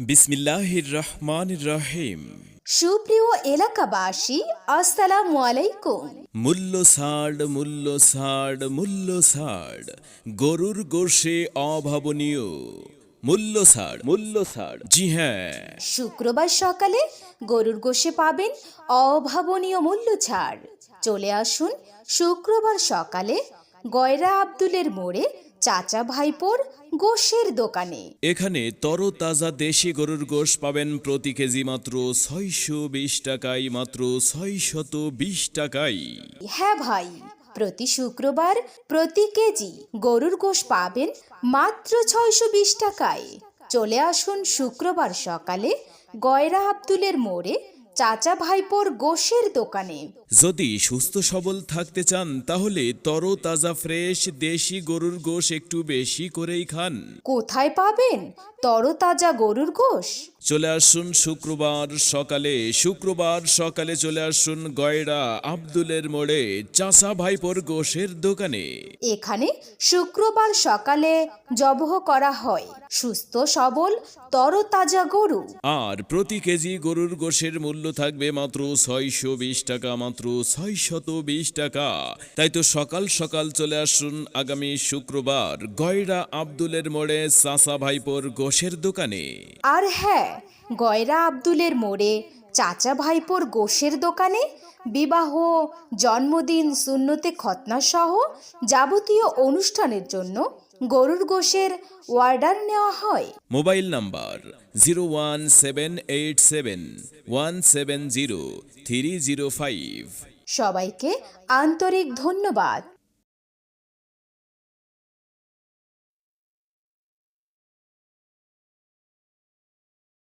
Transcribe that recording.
বিসমিল্লাহির রহমানির রহিম। সুপ্রিয় এলাকাবাসী, আসসালামু আলাইকুম। মূল্য ছাড়, মূল্য ছাড়, মূল্য ছাড়, গরুর গোশে অভাবনীয় মূল্য ছাড়, মূল্য ছাড়। জি হ্যাঁ, শুক্রবার সকালে গরুর গোশে পাবেন অভাবনীয় মূল্য ছাড়। চলে আসুন শুক্রবার সকালে গয়রা আব্দুলের মোড়ে চাচা ভাইপোর গোশের দোকানে। এখানে তরতাজা দেশি গরুর গোশ পাবেন প্রতি কেজি মাত্র 620 টাকায়, মাত্র 620 টাকায়। হ্যাঁ ভাই, প্রতি শুক্রবার প্রতি কেজি গরুর গোশ পাবেন মাত্র 620 টাকায়। চলে আসুন শুক্রবার সকালে গয়রা আব্দুলের মোড়ে চাচা ভাইপোর গোশের দোকানে। যদি সুস্থ সবল থাকতে চান তাহলে তরতাজা ফ্রেশ দেশি গরুর গোশ একটু বেশি করেই খান। কোথায় পাবেন তরতাজা গরুর গোশ? চলে আসুন শুক্রবার সকালে চলে আসুন গয়রা আব্দুলের মোড়ে চাচা ভাইপোর গোশের দোকানে। এখানে শুক্রবার সকালে জবহ করা হয় সুস্থ সবল তরতাজা গরু। আর প্রতি কেজি গরুর গোশের মূল্য থাকবে মাত্র 620 টাকা, মাত্র 620 টাকা। তাই তো সকাল সকাল চলে আসুন আগামী শুক্রবার গয়রা আব্দুলের মোড়ে চাচা ভাইপোর গোশের দোকানে। আর হ্যাঁ, গয়রা আব্দুলের মোড়ে চাচা ভাইপোর গোশের দোকানে বিবাহ, জন্মদিন, সুন্নতে খতনা সহ যাবতীয় অনুষ্ঠানের জন্য গরুর গোশের অর্ডার নেওয়া হয়। Mobile number 01787170305। সবাইকে আন্তরিক ধন্যবাদ।